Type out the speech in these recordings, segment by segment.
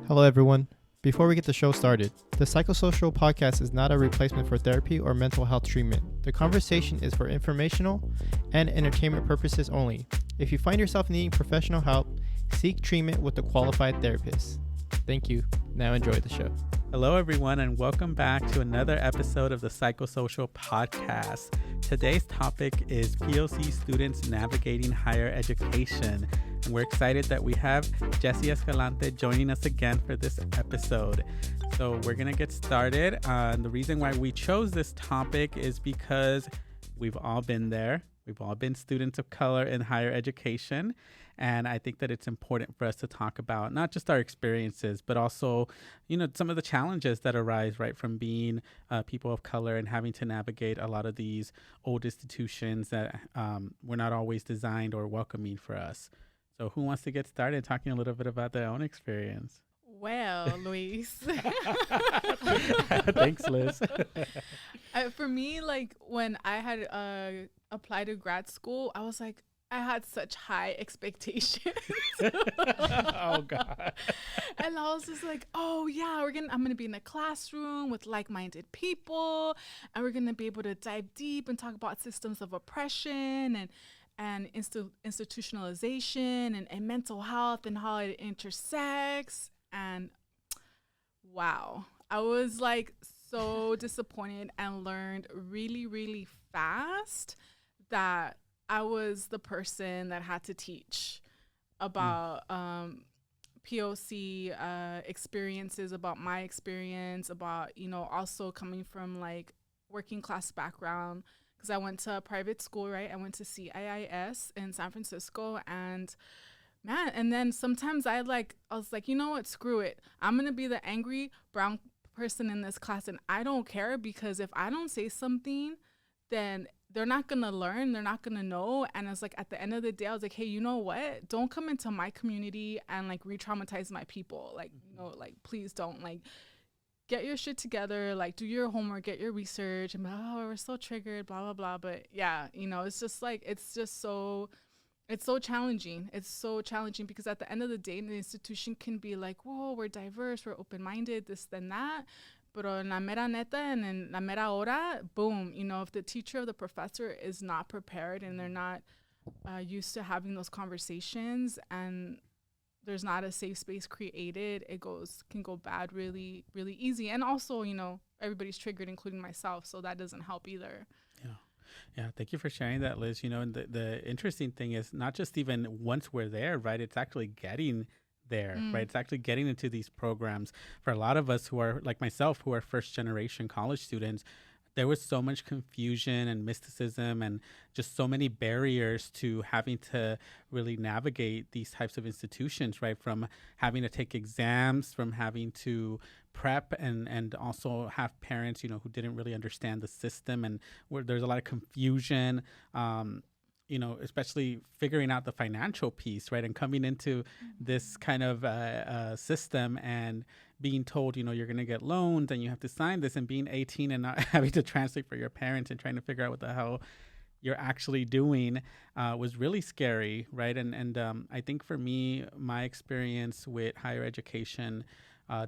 Hello, everyone. Before we get the show started, the PsychoSocial podcast is not a replacement for therapy or mental health treatment. The conversation is for informational and entertainment purposes only. If you find yourself needing professional help, seek treatment with a qualified therapist. Thank you. Now enjoy the show. Hello, everyone, and welcome back to another episode of the PsychoSocial podcast. Today's topic is POC students navigating higher education. And we're excited that we have Jesse Escalante joining us again for this episode. So we're going to get started. And the reason why we chose this topic is because we've all been there. We've all been students of color in higher education. And I think that it's important for us to talk about not just our experiences, but also, some of the challenges that arise, right, from being people of color and having to navigate a lot of these old institutions that were not always designed or welcoming for us. So who wants to get started talking a little bit about their own experience? Well, Luis. Thanks, Liz. For me, like when I had applied to grad school, I was like, I had such high expectations. Oh God. And I was just like, oh yeah, I'm gonna be in a classroom with like-minded people, and we're gonna be able to dive deep and talk about systems of oppression and institutionalization and mental health and how it intersects. And wow, I was like so disappointed and learned really, really fast that I was the person that had to teach about POC experiences, about my experience, about, also coming from like working class background, because I went to a private school, right? I went to CIIS in San Francisco, and man, and then sometimes I was like, you know what, screw it. I'm going to be the angry brown person in this class, and I don't care, because if I don't say something, then they're not going to learn, they're not going to know. And it's like, at the end of the day, I was like, hey, you know what? Don't come into my community and like re-traumatize my people. Like, please don't, like, get your shit together, like do your homework, get your research, and we're so triggered, blah, blah, blah. But yeah, it's just like, it's so challenging. It's so challenging because at the end of the day, the institution can be like, whoa, we're diverse, we're open-minded, this, then that. But en la mera neta and en la mera hora, boom, if the teacher or the professor is not prepared and they're not used to having those conversations, and there's not a safe space created, can go bad really, really easy. And also, everybody's triggered, including myself, so that doesn't help either. Yeah. Thank you for sharing that, Liz. And the interesting thing is not just even once we're there, right? It's actually getting there, right? It's actually getting into these programs. For a lot of us who are like myself, who are first generation college students, there was so much confusion and mysticism and just so many barriers to having to really navigate these types of institutions, right? From having to take exams, from having to prep, and also have parents, who didn't really understand the system, and where there's a lot of confusion, especially figuring out the financial piece, right? And coming into this kind of system and being told, you're going to get loans and you have to sign this, and being 18 and not having to translate for your parents and trying to figure out what the hell you're actually doing was really scary, right? And I think for me, my experience with higher education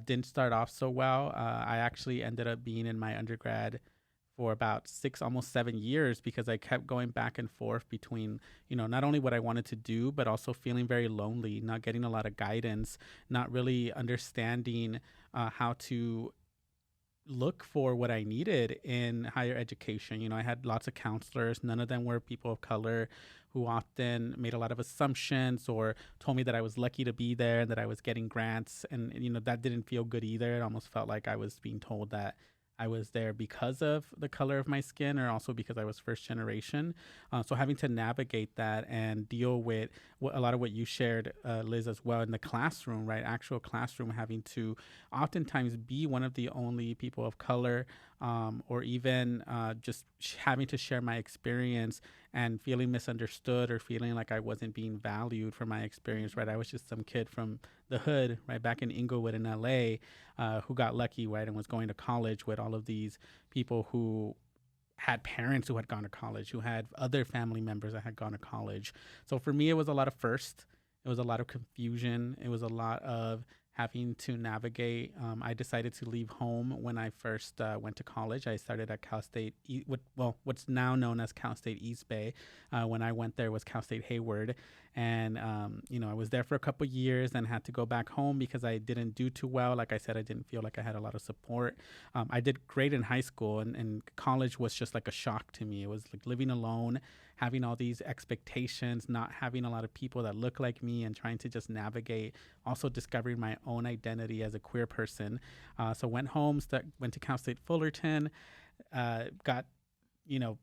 didn't start off so well. I actually ended up being in my undergrad for about 6, almost 7 years, because I kept going back and forth between, not only what I wanted to do, but also feeling very lonely, not getting a lot of guidance, not really understanding how to look for what I needed in higher education. I had lots of counselors. None of them were people of color, who often made a lot of assumptions or told me that I was lucky to be there and that I was getting grants. And, that didn't feel good either. It almost felt like I was being told that I was there because of the color of my skin, or also because I was first generation. So having to navigate that and deal with a lot of what you shared, Liz, as well, in the classroom, right? Actual classroom, having to oftentimes be one of the only people of color, or even just having to share my experience and feeling misunderstood or feeling like I wasn't being valued for my experience, right? I was just some kid from the hood, right, back in Inglewood in LA, who got lucky, right, and was going to college with all of these people who had parents who had gone to college, who had other family members that had gone to college. So for me, it was a lot of first. It was a lot of confusion. It was a lot of having to navigate. I decided to leave home when I first went to college. I started at Cal State, what's now known as Cal State East Bay. When I went there was Cal State Hayward. And, I was there for a couple years and had to go back home because I didn't do too well. Like I said, I didn't feel like I had a lot of support. I did great in high school, and college was just like a shock to me. It was like living alone, having all these expectations, not having a lot of people that look like me, and trying to just navigate, also discovering my own identity as a queer person. So went home, went to Cal State Fullerton, got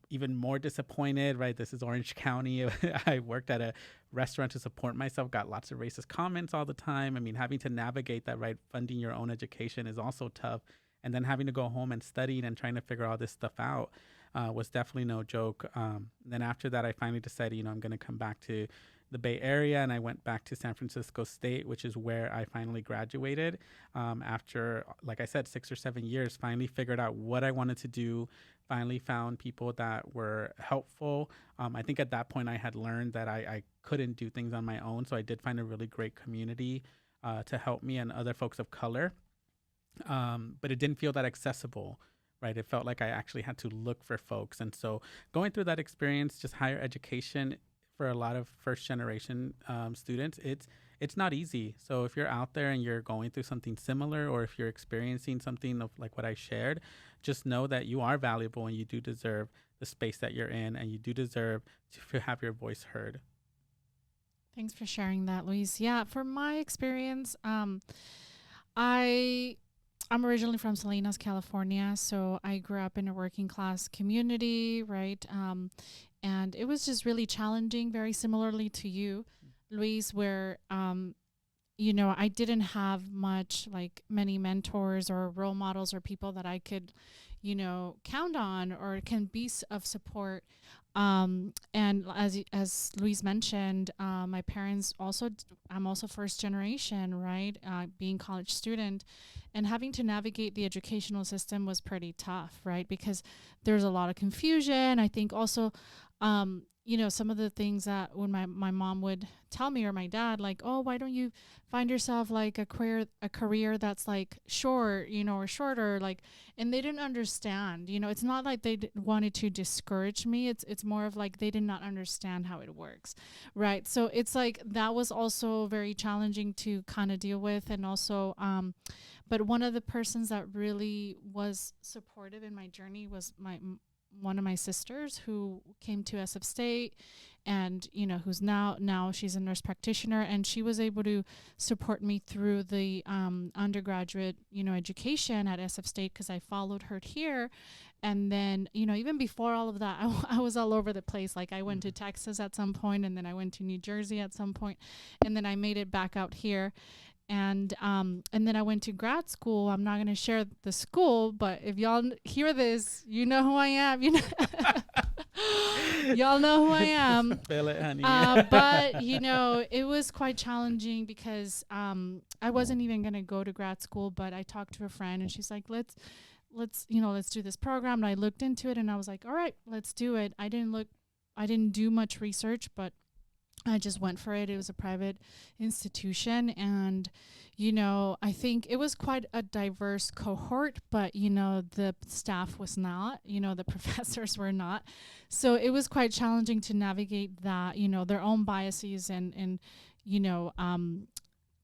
even more disappointed, right? This is Orange County. I worked at a restaurant to support myself, got lots of racist comments all the time. I mean, having to navigate that, right? Funding your own education is also tough. And then having to go home and study and trying to figure all this stuff out was definitely no joke. Then after that, I finally decided, I'm going to come back to the Bay Area, and I went back to San Francisco State, which is where I finally graduated. After, like I said, 6 or 7 years, finally figured out what I wanted to do, finally found people that were helpful. I think at that point I had learned that I couldn't do things on my own, so I did find a really great community to help me and other folks of color. But it didn't feel that accessible, right? It felt like I actually had to look for folks. And so going through that experience, just higher education, for a lot of first generation students, it's not easy. So if you're out there and you're going through something similar, or if you're experiencing something of like what I shared, just know that you are valuable and you do deserve the space that you're in, and you do deserve to have your voice heard. Thanks for sharing that, Luis. Yeah, from my experience, I'm originally from Salinas, California, so I grew up in a working class community, right? And it was just really challenging, very similarly to you, Luis, where, I didn't have many mentors or role models or people that I could, count on or can be of support. And as Luis mentioned, my parents I'm also first generation, right? Being college student, and having to navigate the educational system was pretty tough, right? Because there's a lot of confusion. I think also, some of the things that when my mom would tell me, or my dad, like, oh, why don't you find yourself like a career that's like short, or shorter, like, and they didn't understand, it's not like they wanted to discourage me. It's more of like they did not understand how it works. Right. So it's like, that was also very challenging to kind of deal with. And also, but one of the persons that really was supportive in my journey was one of my sisters, who came to SF State, and who's now she's a nurse practitioner, and she was able to support me through the undergraduate education at SF State, because I followed her here. And then even before all of that, I was all over the place. Like, I went to Texas at some point, and then I went to New Jersey at some point, and then I made it back out here. And then I went to grad school. I'm not going to share the school, but if y'all hear this, you know who I am. Y'all know who I am. Feel it, honey. But, it was quite challenging because I wasn't even going to go to grad school, but I talked to a friend, and she's like, let's do this program. And I looked into it, and I was like, all right, let's do it. I didn't do much research, but I just went for it. It was a private institution, and, I think it was quite a diverse cohort, but, the staff was not, the professors were not. So it was quite challenging to navigate that, their own biases and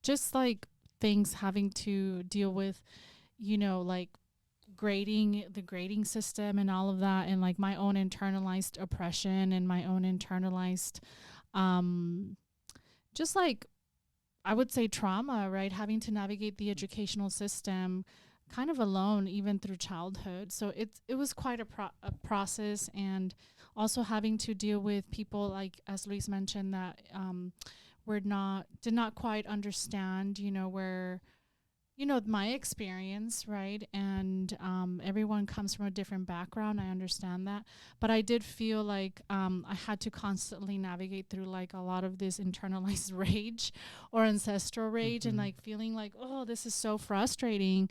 just like things having to deal with, like the grading system and all of that, and like my own internalized oppression and my own internalized just like, I would say, trauma, right? Having to navigate the educational system kind of alone, even through childhood. So it was quite a process, and also having to deal with people, like, as Luis mentioned, that did not quite understand, where, my experience, right? And everyone comes from a different background. I understand that. But I did feel like I had to constantly navigate through like a lot of this internalized rage or ancestral rage, and like feeling like, oh, this is so frustrating.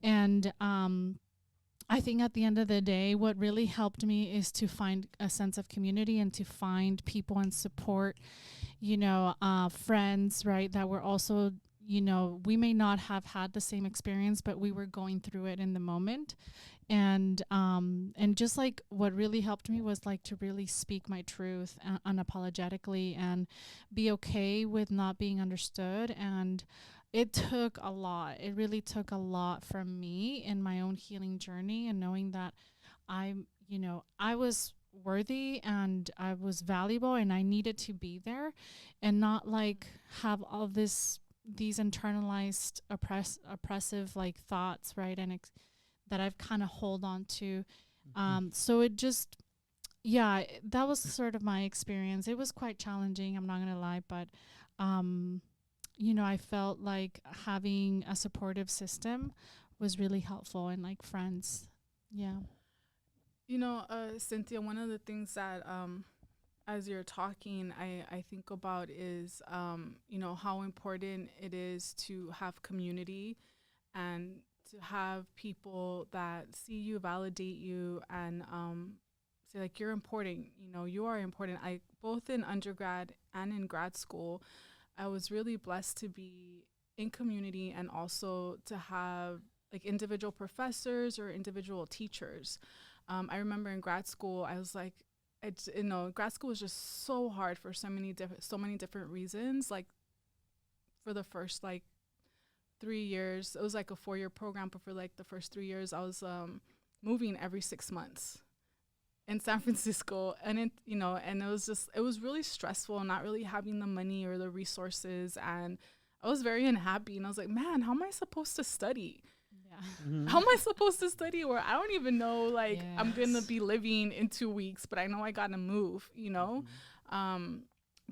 And I think at the end of the day, what really helped me is to find a sense of community and to find people and support, friends, right, that were also you know, we may not have had the same experience, but we were going through it in the moment. And just like what really helped me was like to really speak my truth unapologetically and be okay with not being understood. And it took a lot. It really took a lot from me in my own healing journey, and knowing that I was worthy and I was valuable and I needed to be there, and not like have all these internalized oppressive like thoughts, right? And that I've kind of hold on to. So it just, that was sort of my experience. It was quite challenging, I'm not going to lie, but I felt like having a supportive system was really helpful, and like friends. Yeah. Cynthia, one of the things that as you're talking, I think about is, how important it is to have community and to have people that see you, validate you, and say, like, you're important. You are important. Both in undergrad and in grad school, I was really blessed to be in community and also to have, like, individual professors or individual teachers. I remember in grad school, I was like, grad school was just so hard for so many different reasons. Like, for the first 3 years, it was like a 4-year program, but for like the first 3 years, I was moving every 6 months in San Francisco, and it was really stressful, not really having the money or the resources, and I was very unhappy. And I was like, man, how am I supposed to study? How am I supposed to study where I don't even know, I'm going to be living in 2 weeks, but I know I got to move,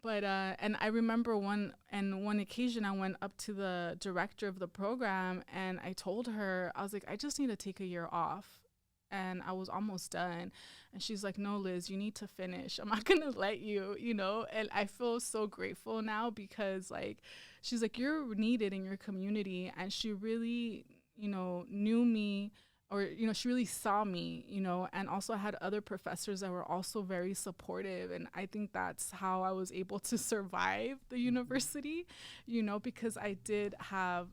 But and I remember one occasion I went up to the director of the program and I told her, I was like, I just need to take a year off. And I was almost done. And she's like, no, Liz, you need to finish. I'm not going to let you, And I feel so grateful now because, she's like, you're needed in your community. And she really, knew me, or, she really saw me, and also had other professors that were also very supportive. And I think that's how I was able to survive the university, because I did have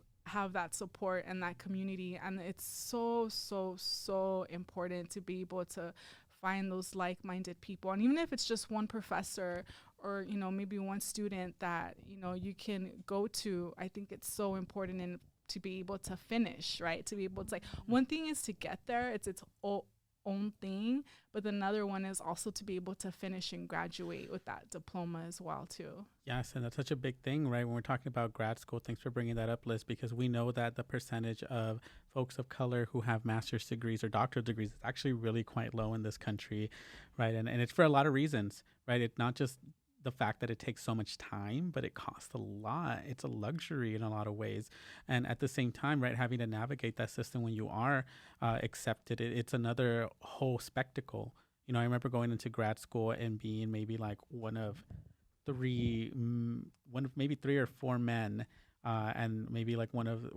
that support and that community. And it's so, so, so important to be able to find those like-minded people. And even if it's just one professor or, maybe one student that, you can go to, I think it's so important and to be able to finish, right? To be able to, one thing is to get there, it's its own thing, but another one is also to be able to finish and graduate with that diploma as well too. Yes, and that's such a big thing, right? When we're talking about grad school, thanks for bringing that up, Liz, because we know that the percentage of folks of color who have master's degrees or doctorate degrees is actually really quite low in this country, right? And it's for a lot of reasons, right? It's not just the fact that it takes so much time, but it costs a lot. It's a luxury in a lot of ways. And at the same time, right, having to navigate that system when you are accepted, it's another whole spectacle. I remember going into grad school and being maybe one of maybe 3 or 4 men, and maybe one of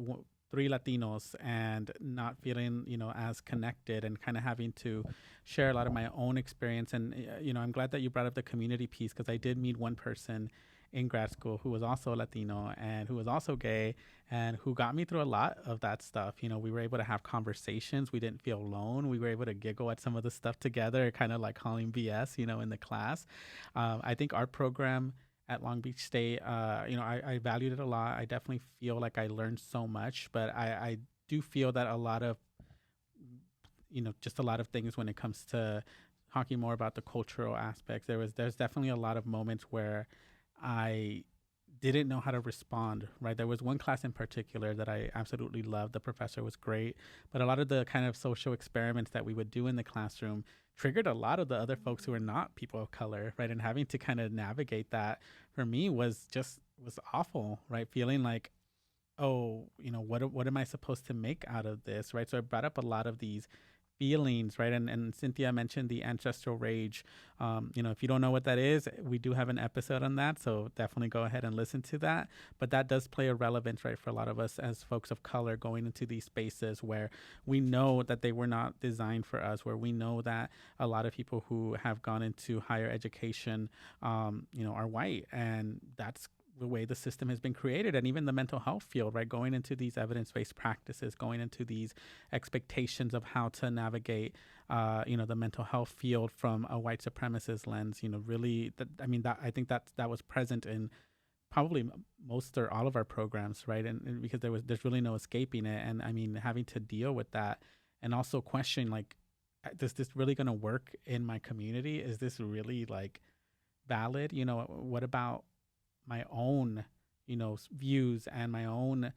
3 Latinos, and not feeling, as connected, and kind of having to share a lot of my own experience. And, I'm glad that you brought up the community piece, because I did meet one person in grad school who was also Latino and who was also gay, and who got me through a lot of that stuff. We were able to have conversations. We didn't feel alone. We were able to giggle at some of the stuff together, kind of like calling BS, in the class. I think our program at Long Beach State, I valued it a lot. I definitely feel like I learned so much, but I do feel that a lot of, just a lot of things when it comes to talking more about the cultural aspects, there's definitely a lot of moments where I didn't know how to respond, right? There was one class in particular that I absolutely loved. The professor was great, but a lot of the kind of social experiments that we would do in the classroom triggered a lot of the other folks who are not people of color, right? And having to kind of navigate that for me was awful, right? Feeling like, oh, what am I supposed to make out of this, right? So I brought up a lot of these feelings, right? And Cynthia mentioned the ancestral rage. If you don't know what that is, we do have an episode on that, so definitely go ahead and listen to that. But that does play a relevance, right, for a lot of us as folks of color going into these spaces where we know that they were not designed for us, where we know that a lot of people who have gone into higher education, are white, and that's the way the system has been created, and even the mental health field, right? Going into these evidence-based practices, going into these expectations of how to navigate, the mental health field from a white supremacist lens, really, I think that was present in probably most or all of our programs, right? And because there's really no escaping it. And I mean, having to deal with that and also question, like, is this really going to work in my community? Is this really like valid? What about my own, views and my own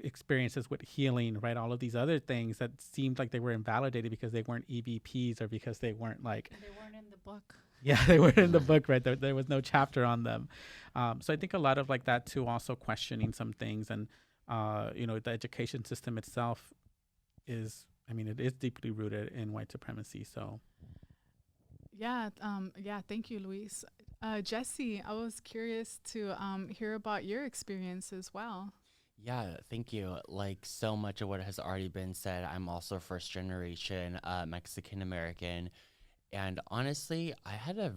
experiences with healing, right? All of these other things that seemed like they were invalidated because they weren't EVPs or because they weren't like... They weren't in the book. Yeah, they weren't in the book, right? There was no chapter on them. So I think a lot of like that too, also questioning some things. And, the education system itself it is deeply rooted in white supremacy. So... Yeah. Thank you, Luis. Jesse, I was curious to hear about your experience as well. Yeah, thank you. Like so much of what has already been said, I'm also first generation Mexican American. And honestly, I had a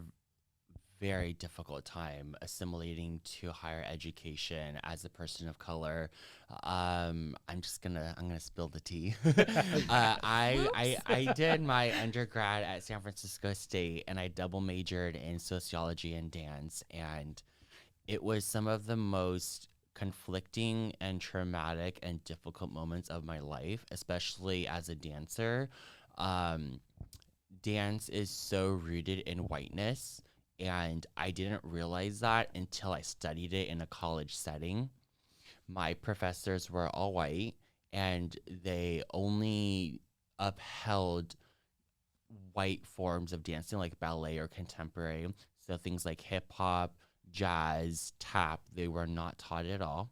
very difficult time assimilating to higher education as a person of color. I'm gonna spill the tea. I did my undergrad at San Francisco State, and I double majored in sociology and dance, and it was some of the most conflicting and traumatic and difficult moments of my life, especially as a dancer. Dance is so rooted in whiteness, and I didn't realize that until I studied it in a college setting. My professors were all white, and they only upheld white forms of dancing like ballet or contemporary. So things like hip hop, jazz, tap, they were not taught at all.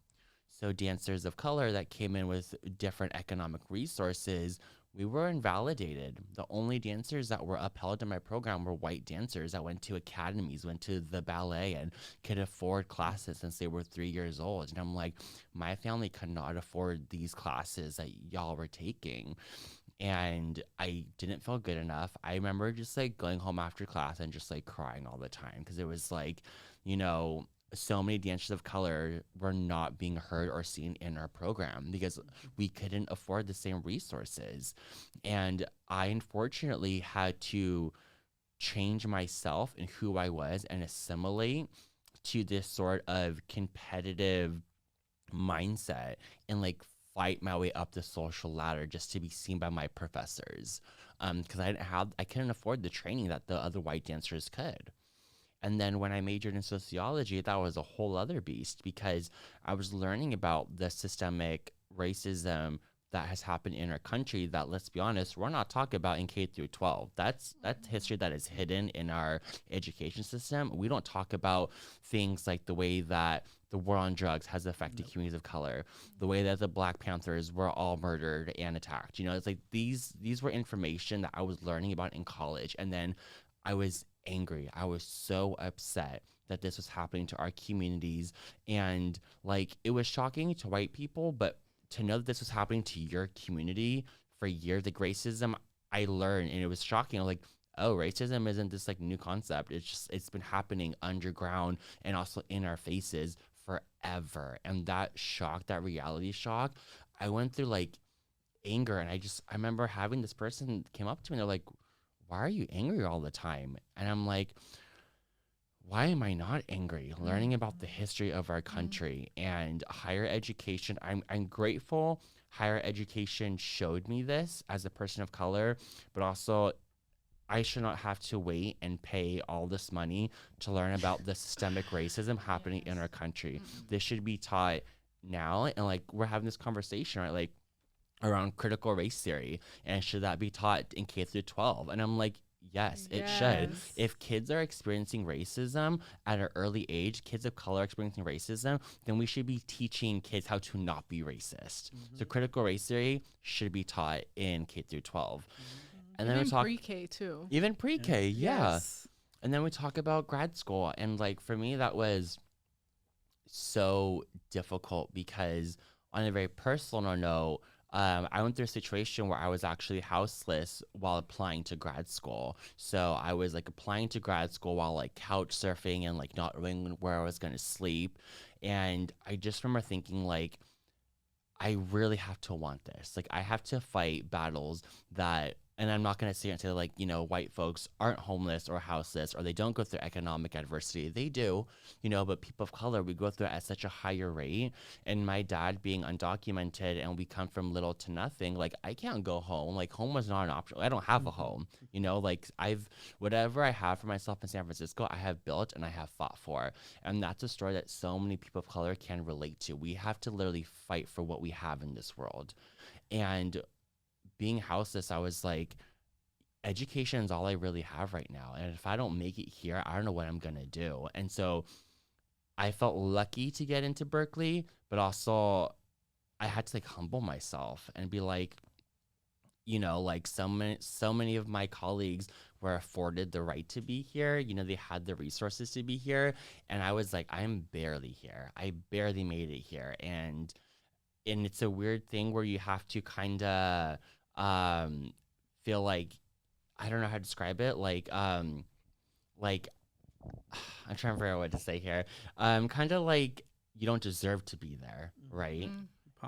So dancers of color that came in with different economic resources, we were invalidated. The only dancers that were upheld in my program were white dancers that went to academies, went to the ballet, and could afford classes since they were 3 years old. And I'm like, my family could not afford these classes that y'all were taking. And I didn't feel good enough. I remember just like going home after class and just like crying all the time because it was like, so many dancers of color were not being heard or seen in our program because we couldn't afford the same resources. And I unfortunately had to change myself and who I was and assimilate to this sort of competitive mindset and like fight my way up the social ladder just to be seen by my professors. Because I couldn't afford the training that the other white dancers could. And then when I majored in sociology, that was a whole other beast because I was learning about the systemic racism that has happened in our country that, let's be honest, we're not talking about in K through 12. That's history that is hidden in our education system. We don't talk about things like the way that the war on drugs has affected communities of color, the way that the Black Panthers were all murdered and attacked. It's like these were information that I was learning about in college. And then I was angry. I was so upset that this was happening to our communities. And like, it was shocking to white people, but to know that this was happening to your community for years, like racism, I learned, and it was shocking. I was like, oh, racism isn't this like new concept. It's been happening underground and also in our faces forever. And that shock, that reality shock, I went through like anger. And I remember having this person came up to me and they're like, why are you angry all the time? And I'm like, why am I not angry? Learning about the history of our country and higher education. I'm grateful higher education showed me this as a person of color, but also I should not have to wait and pay all this money to learn about the systemic racism happening in our country. This should be taught now. And like, we're having this conversation, right? Like, around critical race theory, and should that be taught in K through 12? And I'm like, yes, it should. If kids are experiencing racism at an early age, kids of color experiencing racism, then we should be teaching kids how to not be racist. So critical race theory should be taught in K through 12. And then we talk pre-K too. Even pre-K, yeah. Yes. And then we talk about grad school, and like for me that was so difficult because on a very personal note, I went through a situation where I was actually houseless while applying to grad school. So I was like applying to grad school while like couch surfing and like not knowing where I was going to sleep. And I just remember thinking like, I really have to want this. Like, I have to fight battles that, and I'm not going to sit here and say, like, you know, white folks aren't homeless or houseless or they don't go through economic adversity. They do, you know, but people of color, we go through it at such a higher rate. And my dad being undocumented and we come from little to nothing, like, I can't go home. Like, home was not an option. I don't have a home, you know, like, whatever I have for myself in San Francisco, I have built and I have fought for. And that's a story that so many people of color can relate to. We have to literally fight for what we have in this world. And being houseless, I was like, education is all I really have right now. And if I don't make it here, I don't know what I'm going to do. And so I felt lucky to get into Berkeley, but also I had to like humble myself and be like, you know, like so many of my colleagues were afforded the right to be here. You know, they had the resources to be here. And I was like, I'm barely here. I barely made it here. And it's a weird thing where you have to kind of feel like, I don't know how to describe it. Like I'm trying to figure out what to say here. Kind of like you don't deserve to be there, right?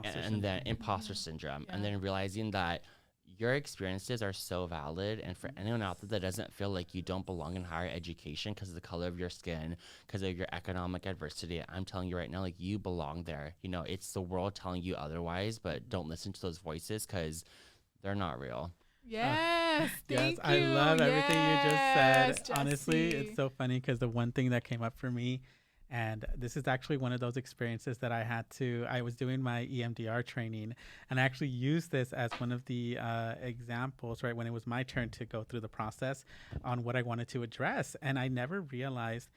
And then imposter syndrome, and then realizing that your experiences are so valid, and for anyone out there that doesn't feel like you don't belong in higher education because of the color of your skin, because of your economic adversity, I'm telling you right now, like, you belong there. You know, it's the world telling you otherwise, but don't listen to those voices because they're not real. Yes, thank I you. love everything you just said. Jesse. Honestly, it's so funny because the one thing that came up for me, and this is actually one of those experiences that I was doing my EMDR training, and I actually used this as one of the examples, right, when it was my turn to go through the process on what I wanted to address. And I never realized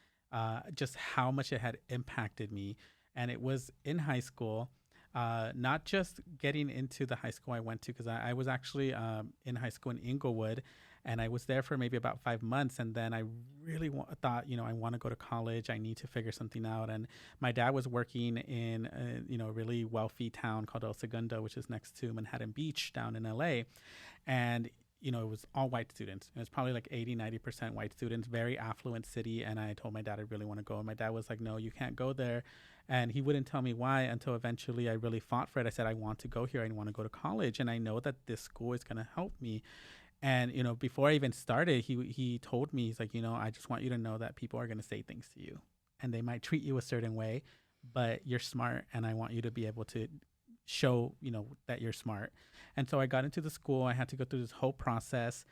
just how much it had impacted me. And it was in high school. Not just getting into the high school I went to, because I was actually in high school in Inglewood, and I was there for maybe about 5 months. And then I really thought, you know, I want to go to college. I need to figure something out. And my dad was working in a really wealthy town called El Segundo, which is next to Manhattan Beach down in LA. And you know, it was all white students. It was probably like 80-90% white students, very affluent city. And I told my dad I really want to go. And my dad was like, no, you can't go there. And he wouldn't tell me why until eventually I really fought for it. I said, I want to go here. I want to go to college. And I know that this school is going to help me. And, you know, before I even started, he told me, he's like, you know, I just want you to know that people are going to say things to you and they might treat you a certain way, but you're smart. And I want you to be able to show, you know, that you're smart. And so I got into the school. I had to go through this whole process.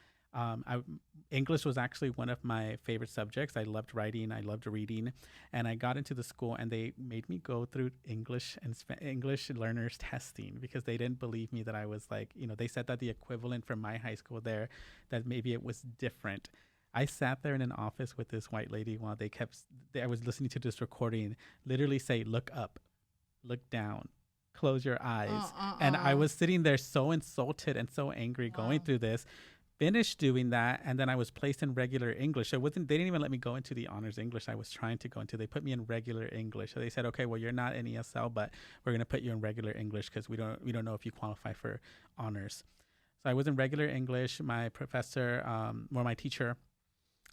English was actually one of my favorite subjects. I loved writing. I loved reading. And I got into the school and they made me go through English and English learners testing because they didn't believe me that I was like, you know, they said that the equivalent from my high school there, that maybe it was different. I sat there in an office with this white lady while I was listening to this recording, literally say, look up, look down, close your eyes. And I was sitting there so insulted and so angry going through this, finished doing that. And then I was placed in regular English. So they didn't even let me go into the honors English I was trying to go into. They put me in regular English. So they said, okay, well, you're not in ESL, but we're going to put you in regular English because we don't know if you qualify for honors. So I was in regular English. My professor, my teacher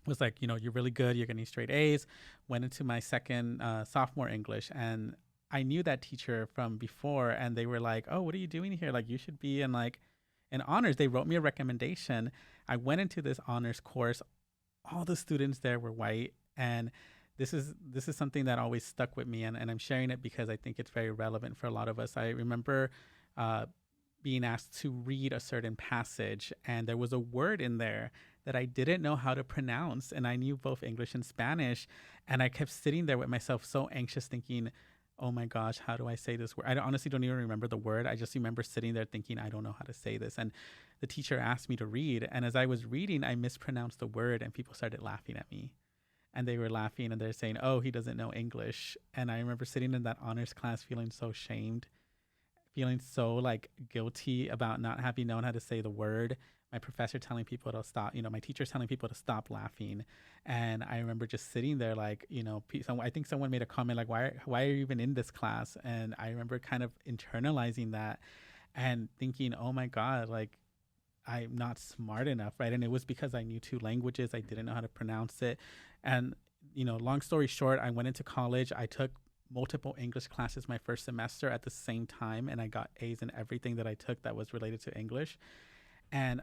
was like, you know, you're really good. You're getting straight A's. Went into my second sophomore English, and I knew that teacher from before, and they were like, oh, what are you doing here? Like, you should be in honors. They wrote me a recommendation. I went into this honors course. All the students there were white. And this is something that always stuck with me. And I'm sharing it because I think it's very relevant for a lot of us. I remember being asked to read a certain passage, and there was a word in there that I didn't know how to pronounce. And I knew both English and Spanish. And I kept sitting there with myself so anxious thinking, oh my gosh, how do I say this word? I honestly don't even remember the word. I just remember sitting there thinking, I don't know how to say this. And the teacher asked me to read. And as I was reading, I mispronounced the word and people started laughing at me. And they were laughing and they're saying, oh, he doesn't know English. And I remember sitting in that honors class feeling so shamed, feeling so like guilty about not having known how to say the word. My professor telling people to stop, you know, my teacher's telling people to stop laughing. And I remember just sitting there like, you know, I think someone made a comment like, why are you even in this class? And I remember kind of internalizing that. and thinking, oh my God, like I'm not smart enough, right? And it was because I knew 2 languages. I didn't know how to pronounce it. And, you know, long story short, I went into college. I took multiple English classes my first semester at the same time, and I got A's in everything that I took that was related to English. And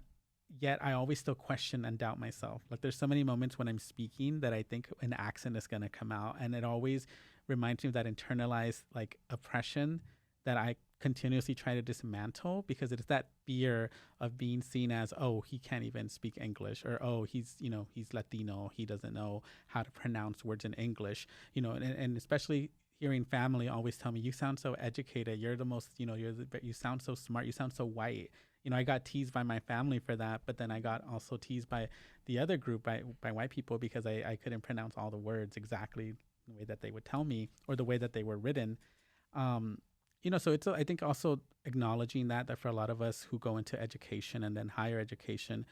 yet I always still question and doubt myself. Like there's so many moments when I'm speaking that I think an accent is going to come out, and it always reminds me of that internalized like oppression that I continuously try to dismantle, because it's that fear of being seen as, oh, he can't even speak English, or oh, he's, you know, he's Latino, he doesn't know how to pronounce words in English, you know, and especially hearing family always tell me, you sound so educated, you're the most, you know, you sound so smart, you sound so white. You know, I got teased by my family for that, but then I got also teased by the other group, by white people, because I couldn't pronounce all the words exactly the way that they would tell me or the way that they were written. You know, so it's, I think also acknowledging that for a lot of us who go into education and then higher education,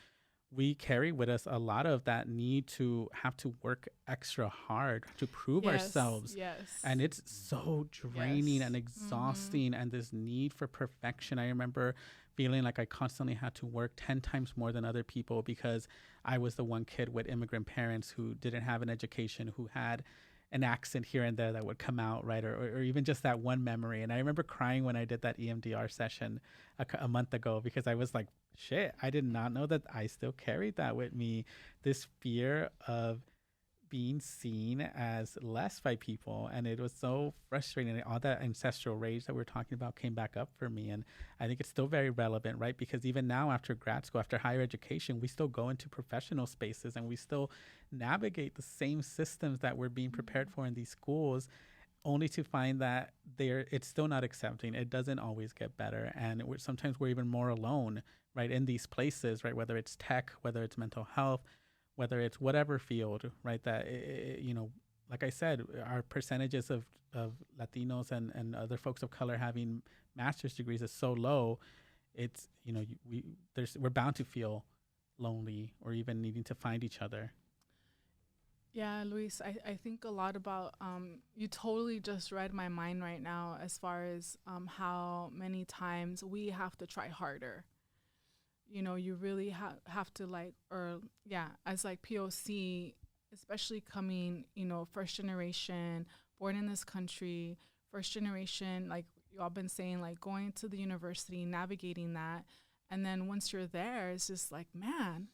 we carry with us a lot of that need to have to work extra hard to prove ourselves. Yes. And it's so draining and exhausting, and this need for perfection. I remember feeling like I constantly had to work 10 times more than other people because I was the one kid with immigrant parents who didn't have an education, who had an accent here and there that would come out, right? Or even just that one memory. And I remember crying when I did that EMDR session a month ago, because I was like, shit, I did not know that I still carried that with me. This fear of being seen as less by people. And it was so frustrating. All that ancestral rage that we're talking about came back up for me. And I think it's still very relevant, right? Because even now, after grad school, after higher education, we still go into professional spaces and we still navigate the same systems that we're being prepared for in these schools, only to find that it's still not accepting. It doesn't always get better. And sometimes we're even more alone, right, in these places, right? Whether it's tech, whether it's mental health, whether it's whatever field, right? That, you know, like I said, our percentages of Latinos and other folks of color having master's degrees is so low. It's, you know, we're bound to feel lonely or even needing to find each other. Yeah, Luis, I think a lot about, you totally just read my mind right now as far as how many times we have to try harder. You know, you really have to as like POC, especially coming, you know, first generation, born in this country, first generation, like you all been saying, like going to the university, navigating that. And then once you're there, it's just like, man,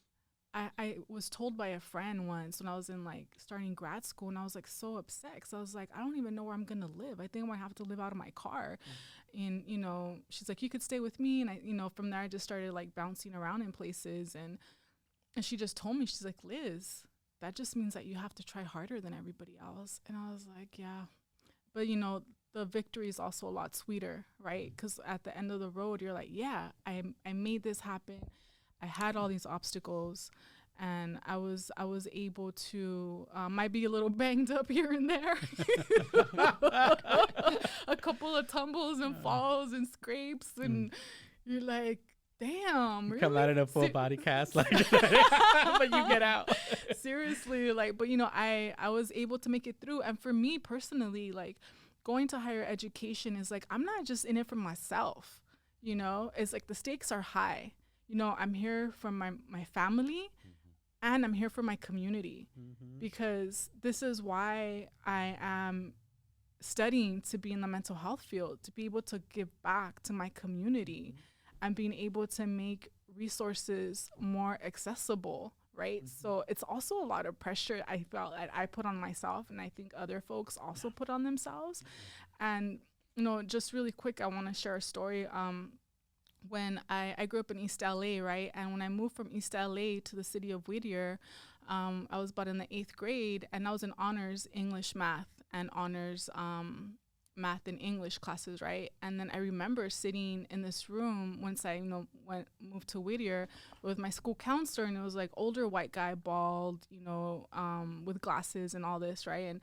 I was told by a friend once when I was in like starting grad school, and I was like so upset because I was like, I don't even know where I'm going to live. I think I might have to live out of my car. And, you know, she's like, you could stay with me. And I, you know, from there I just started like bouncing around in places. And she just told me, she's like, Liz, that just means that you have to try harder than everybody else. And I was like, yeah. But, you know, the victory is also a lot sweeter, right? Because at the end of the road, you're like, yeah, I made this happen. I had all these obstacles, and I was able to, might be a little banged up here and there, a couple of tumbles and falls and scrapes, and you're like, damn, really? Come out in a full body cast, like, but you get out. Seriously, like, but you know, I was able to make it through. And for me personally, like, going to higher education is like, I'm not just in it for myself, you know, it's like the stakes are high. You know, I'm here for my family, and I'm here for my community, because this is why I am studying to be in the mental health field, to be able to give back to my community and being able to make resources more accessible, right? So it's also a lot of pressure I felt that I put on myself, and I think other folks also put on themselves. And, you know, just really quick, I want to share a story. When I grew up in East LA, right? And when I moved from East LA to the city of Whittier, I was about in the 8th grade, and I was in honors English math and honors math and English classes, right? And then I remember sitting in this room once I, you know, moved to Whittier with my school counselor, and it was like older white guy, bald, you know, with glasses and all this, right?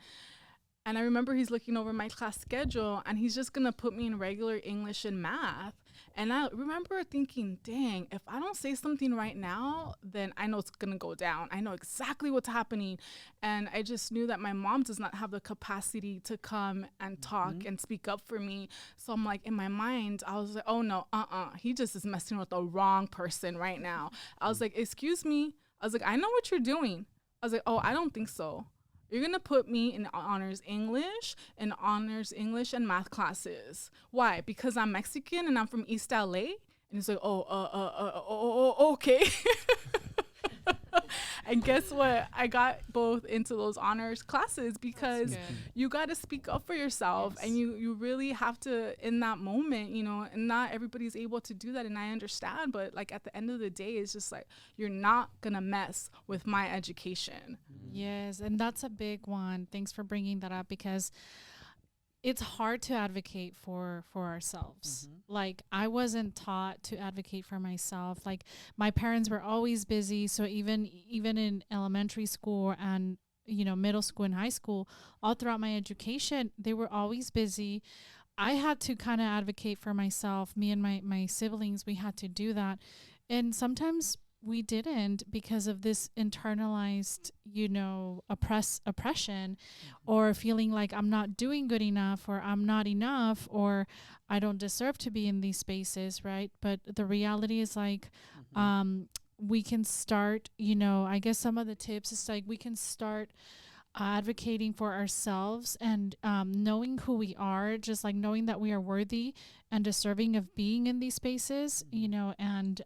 And I remember he's looking over my class schedule, and he's just gonna put me in regular English and math. And I remember thinking, dang, if I don't say something right now, then I know it's going to go down. I know exactly what's happening. And I just knew that my mom does not have the capacity to come and talk and speak up for me. So I'm like, in my mind, I was like, oh no, he just is messing with the wrong person right now. I was like, excuse me. I was like, I know what you're doing. I was like, oh, I don't think so. You're going to put me in honors English and math classes. Why? Because I'm Mexican and I'm from East LA? And it's like, okay. And guess what? I got both into those honors classes because you got to speak up for yourself. Yes. And you really have to, in that moment, you know, and not everybody's able to do that. And I understand, but like at the end of the day, it's just like, you're not going to mess with my education. Yes. And that's a big one. Thanks for bringing that up, because it's hard to advocate for ourselves. Like, I wasn't taught to advocate for myself. Like, my parents were always busy. So even in elementary school and, you know, middle school and high school, all throughout my education, they were always busy. I had to kind of advocate for myself. Me and my siblings, we had to do that. And sometimes we didn't, because of this internalized, you know, oppression, or feeling like I'm not doing good enough, or I'm not enough, or I don't deserve to be in these spaces, right? But the reality is like, we can start, you know, I guess some of the tips is like we can start advocating for ourselves and knowing who we are, just like knowing that we are worthy and deserving of being in these spaces, you know, and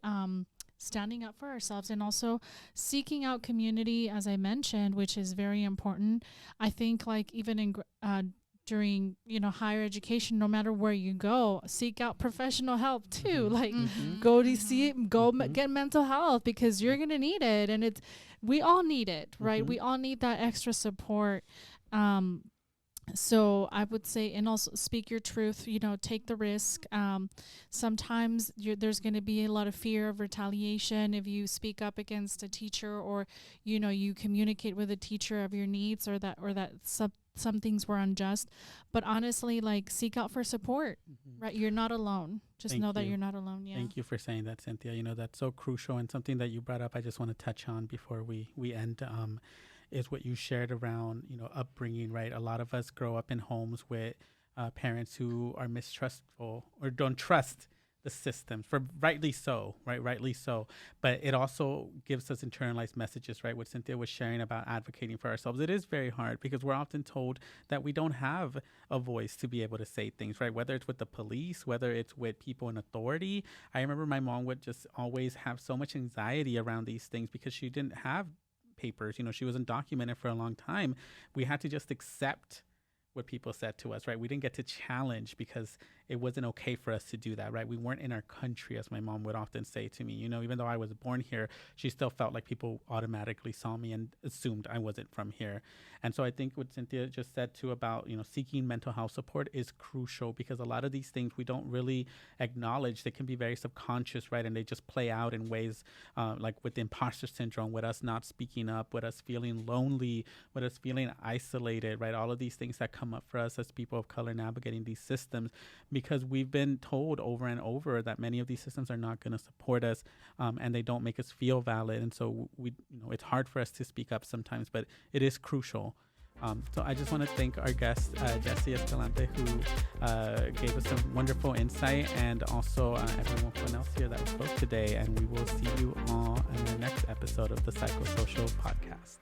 standing up for ourselves, and also seeking out community, as I mentioned, which is very important. I think like even in during, you know, higher education, no matter where you go, seek out professional help too. Like go to see it, get mental health, because you're going to need it. And we all need it, right? We all need that extra support. So I would say, and also speak your truth, you know, take the risk. Sometimes there's going to be a lot of fear of retaliation if you speak up against a teacher, or, you know, you communicate with a teacher of your needs, or that some things were unjust. But honestly, like, seek out for support, right? You're not alone. Just know that you're not alone. Yeah. Thank you for saying that, Cynthia. You know, that's so crucial, and something that you brought up, I just want to touch on before we end. Is what you shared around, you know, upbringing, right? A lot of us grow up in homes with parents who are mistrustful or don't trust the systems, for rightly so, right? Rightly so. But it also gives us internalized messages, right? What Cynthia was sharing about advocating for ourselves. It is very hard because we're often told that we don't have a voice to be able to say things, right? Whether it's with the police, whether it's with people in authority. I remember my mom would just always have so much anxiety around these things because she didn't have papers, you know, she wasn't documented for a long time. We had to just accept what people said to us, right? We didn't get to challenge because it wasn't okay for us to do that, right? We weren't in our country, as my mom would often say to me. You know, even though I was born here, she still felt like people automatically saw me and assumed I wasn't from here. And so I think what Cynthia just said too about, you know, seeking mental health support is crucial, because a lot of these things we don't really acknowledge. They can be very subconscious, right? And they just play out in ways like with imposter syndrome, with us not speaking up, with us feeling lonely, with us feeling isolated, right? All of these things that come up for us as people of color navigating these systems, because we've been told over and over that many of these systems are not going to support us, and they don't make us feel valid. And so we, you know, it's hard for us to speak up sometimes, but it is crucial. So I just want to thank our guest, Jesse Escalante, who gave us some wonderful insight, and also everyone else here that spoke today. And we will see you all in the next episode of the PsychoSocial Podcast.